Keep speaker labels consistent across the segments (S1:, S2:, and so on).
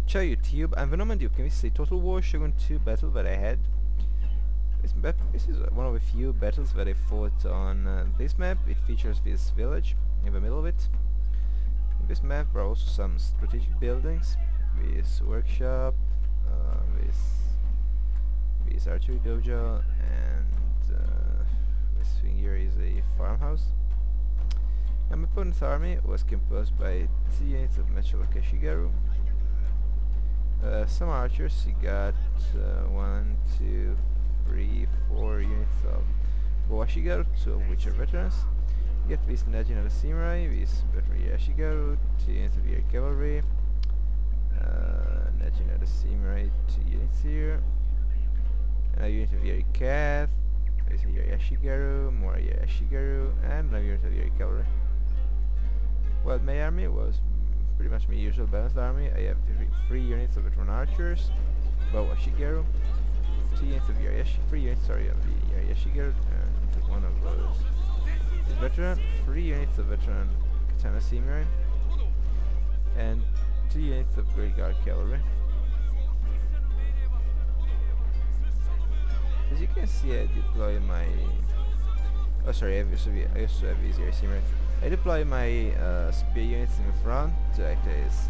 S1: Ciao YouTube, I'm Venom you can see Total War Shogun 2 battle that I had. This is one of a few battles that I fought on this map. It features this village in the middle of it. In this map there are also some strategic buildings, this workshop, this archery dojo, and this thing here is a farmhouse. And my opponent's army was composed by 2 units of Metal Kashigaru, some archers. He got 1, 2, 3, 4 units of Boashigaru, 2 of which are veterans. You get this Najin of the Samurai, this veteran Yashigaru, 2 units of Yari Cavalry, Najin of the Samurai, 2 units here, a unit of Yari Cav, there's a Yari Yashigaru, more Yari Yashigaru, and another unit of Yari Cavalry. Well, my army was pretty much my usual balanced army. I have 3 units of veteran archers, Boashigaru, 2 units of Yari 3 units, sorry, of the Yari Yashigaru, and 1 of those is veteran, 3 units of veteran Katana Samurai, and 2 units of Great Guard Cavalry. As you can see, I deploy my... oh sorry, I also have these Yari Samurai. I deploy my spear units in the front to act as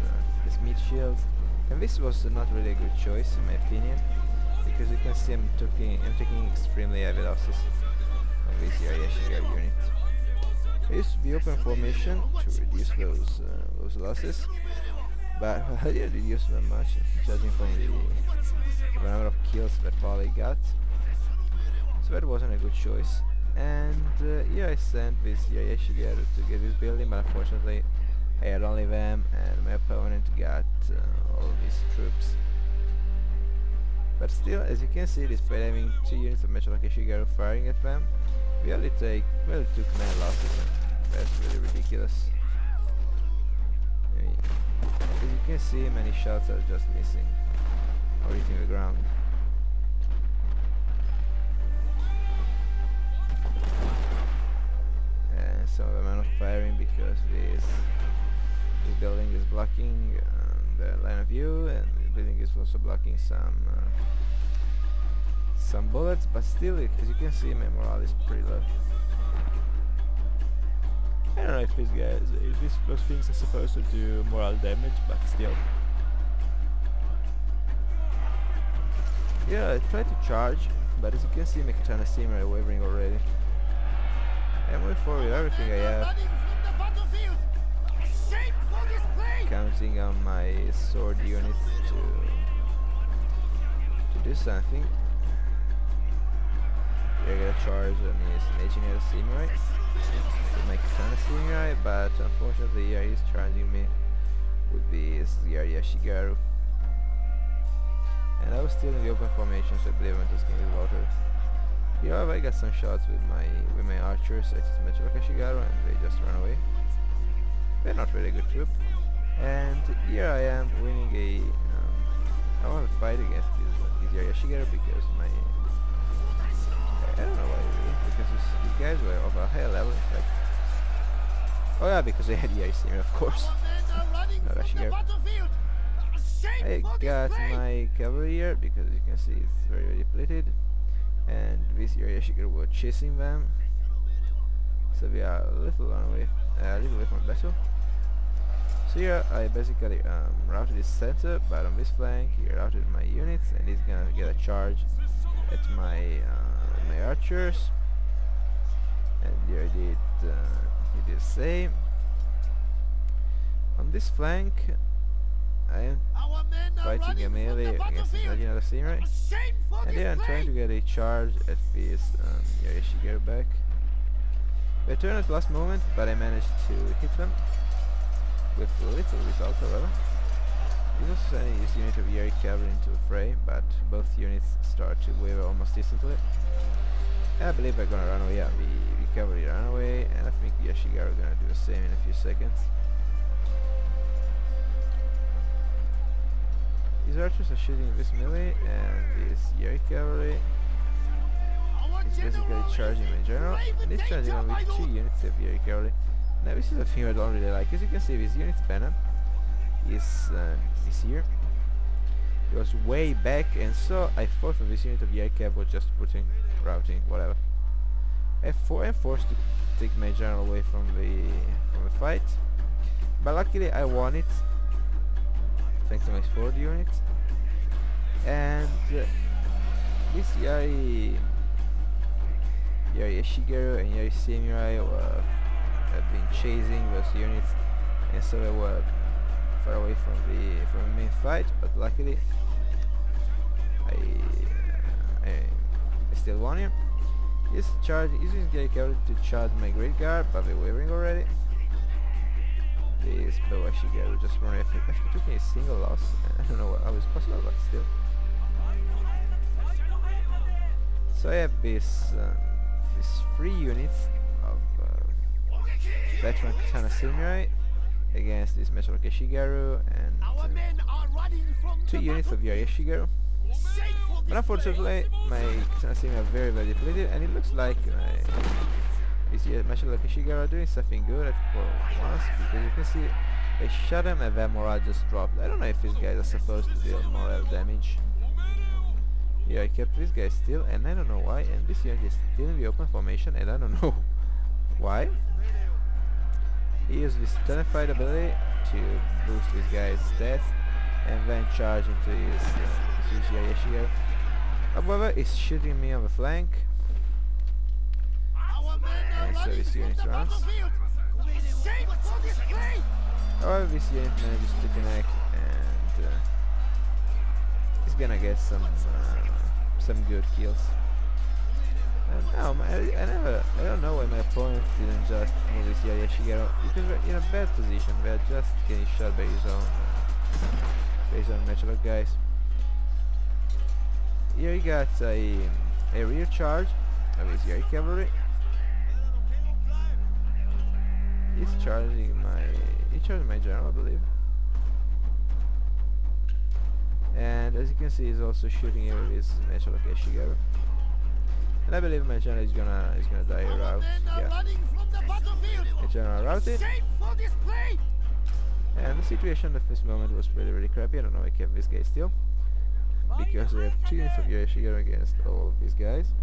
S1: meat shields, and this was not really a good choice in my opinion, because you can see I'm taking extremely heavy losses on this Yari Yashigaru unit. I used to be open formation to reduce those losses, but I didn't reduce them much, judging from the number of kills that Polly got. So that wasn't a good choice. And here I sent this Yari Yashigaru to get this building, but unfortunately I had only them, and my opponent got all these troops. But still, as you can see, despite having 2 units of Metal Kashigaru firing at them, we only took 9 losses, and that's really ridiculous. I mean, as you can see, many shots are just missing or hitting the ground. And some of them are not firing because this building is blocking the line of view, and the building is also blocking some bullets, but still, as you can see, my morale is pretty low. I don't know if those things are supposed to do morale damage, but still. Yeah, I tried to charge, but as you can see, my Katana Samurai are wavering already. I'm moving forward with everything I have, counting on my sword units to do something. I got a charge on his Najin Samurai with my Katana Samurai, but unfortunately he's charging me with this Yari Yashigaru. And I was still in the open formation, so I believe I'm just getting slaughtered. Here I got some shots with my archers at Metal Kashigaru, and they just run away. They're not really a good troop. And here I am winning a... I want to fight against this Yari Yashigaru because my... I don't know why really, because these guys were of a higher level in fact. Oh yeah, because they had Yari Samurai, of course. Not Yashigaru. I got my cavalry here because you can see it's very depleted, and this Yari Yashigaru were chasing them, so we are a little away from the battle. So here I basically routed his center, but on this flank he routed my units, and he's gonna get a charge at my my archers, and here he did the same. On this flank I am fighting a melee against the Najin of the Samurai, and here I'm trying to get a charge at this Yari Yashigaru back. They turned at the last moment, but I managed to hit them with little result, however. He's also sending his unit of Yari Cavalry into the fray, but both units start to waver almost instantly. And I believe they're gonna run away. Yeah, the cavalry ran away, and I think the Yashigaru are gonna do the same in a few seconds. These archers are shooting this melee, and this Yari Cavalry is basically charging my general, and he's charging on with 2 units of Yari Cavalry. Now this is a thing I don't really like. As you can see, this unit's banner is here, He was way back, and so I thought for this unit of the aircab was just routing, whatever. I'm forced to take my general away from the fight, but luckily I won it thanks to my forward unit. And this Yari Shigeru and Yari Samurai have been chasing those units, and so they were far away from the main fight. But luckily, I still won him. He's using the cavalry to charge my Great Guard, but they're wavering already. This Boa Shigeru just running after taking a single loss. I don't know how it's possible, but still. So I have these 3 units of veteran Katana Samurai against this Metroke Shigeru and 2 units of Yari Shigeru. But unfortunately, my Katana Samurai are very depleted, and it looks like this Metroke Shigeru are doing something good for once, because you can see they shot him and their morale just dropped. I don't know if these guys are supposed to deal morale damage. Yeah, I kept this guy still, and I don't know why, and this unit is still in the open formation, and I don't know why. He used this Tonified ability to boost this guy's stats, and then charge into his Shigeru. However, he's shooting me on the flank, and so this unit runs. However, this unit manages to connect, and he's gonna get some good kills. And now I don't know why my opponent didn't just move this Yari Shigeru, because we're in a bad position. We're just getting shot by his own Metroke guys. Here he got a rear charge of his Yari cavalry. He's charging my general, I believe. And as you can see, he's also shooting with his Metroke Shigeru. And I believe my general is gonna die a rout. Yeah. My general routed. And the situation at this moment was really crappy. I don't know why I kept this guy still, because we have 2 units of Yari Shigeru against all of these guys.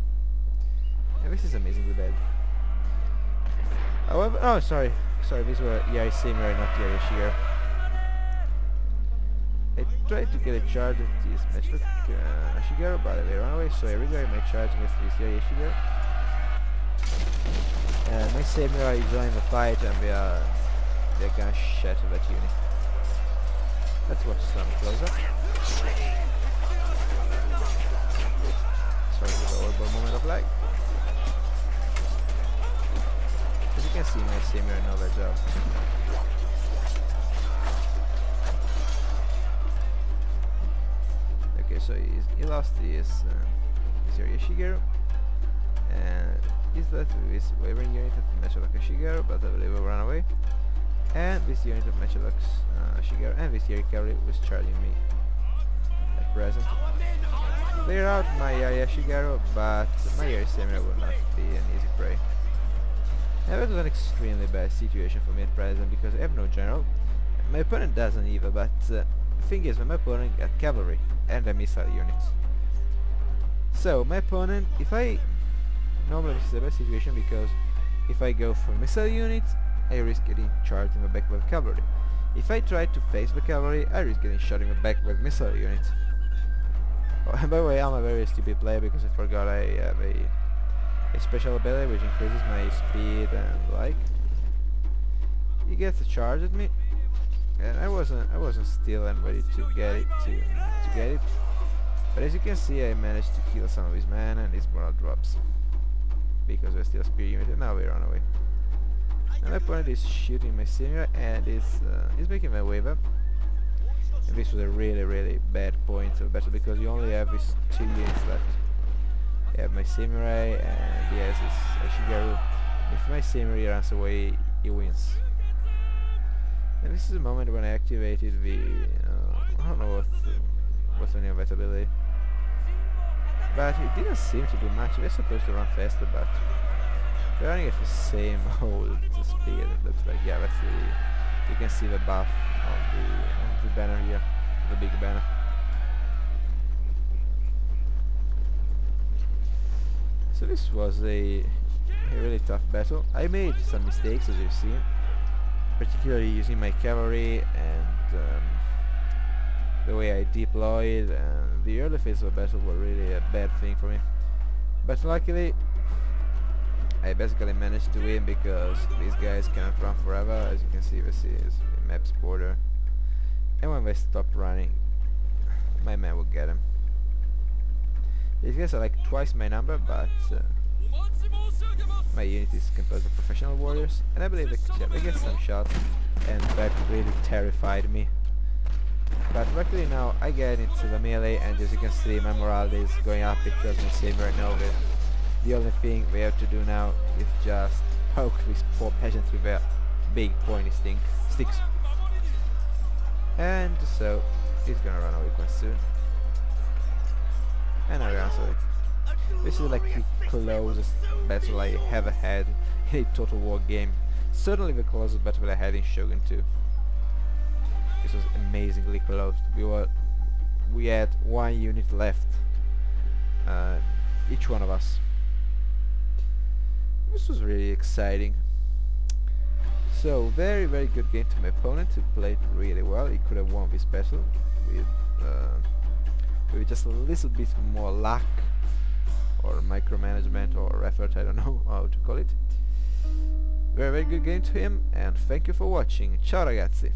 S1: And this is amazingly bad. However, oh sorry, these were Yari Samurai, not Yari Shigeru. I tried to get a charge at this Metroke Shigeru, but they ran away, so I redirect my charge against this Yari Shigeru. And my Samurai joined the fight, and they're gonna shatter that unit. Let's watch some close-up. Sorry for the horrible moment of lag. As you can see, my Samurai know their job. Okay, so he lost his Yari Shigeru, and he's left with this wavering unit of Metroke Shigeru, but I believe will run away. And this unit of Metroke Shigeru and this Yari cavalry was charging me at present. Clear out my Yari Shigeru, but my Yari Samurai will not be an easy prey. And that was an extremely bad situation for me at present, because I have no general. My opponent doesn't either, but the thing is, my opponent got cavalry and the missile units. So my opponent, normally this is a bad situation, because if I go for missile units, I risk getting charged in the back with cavalry. If I try to face the cavalry, I risk getting shot in the back with missile units. Oh, and by the way, I'm a very stupid player, because I forgot I have a special ability which increases my speed and like. He gets a charge at me, and I wasn't still and ready to get it. But as you can see, I managed to kill some of his men, and his morale drops because we're still a spear unit, and now we run away. And my opponent is shooting my samurai, and he's making my wave up. And this was a really bad point of the battle, because you only have these 2 units left. I have my samurai, and he has his Shigeru. If my samurai runs away, he wins. And this is the moment when I activated the I don't know what's the name of that ability, but it didn't seem to do much. They're supposed to run faster, but they're running at the same old speed. It looks like, yeah, that's you can see the buff on the banner here, the big banner. So this was a really tough battle. I made some mistakes, as you've seen, particularly using my cavalry and the way I deployed, and the early phase of the battle were really a bad thing for me. But luckily I basically managed to win because these guys cannot run forever. As you can see, this is the map's border, and when they stop running, my man will get them. These guys are like twice my number, but my unit is composed of professional warriors, and I believe they get some shots, and that really terrified me. But luckily now I get into the melee, and as you can see, my morale is going up because my saber know that the only thing we have to do now is just poke these poor peasants with their big pointy sticks. And so he's gonna run away quite soon. And I answer it. This is like the closest battle I ever had in a Total War game. Certainly the closest battle I had in Shogun 2. This was amazingly close. We had one unit left, each one of us. This was really exciting. So very good game to my opponent, who played really well. He could have won this battle with just a little bit more luck or micromanagement or effort, I don't know how to call it. Very good game to him, and thank you for watching. Ciao ragazzi!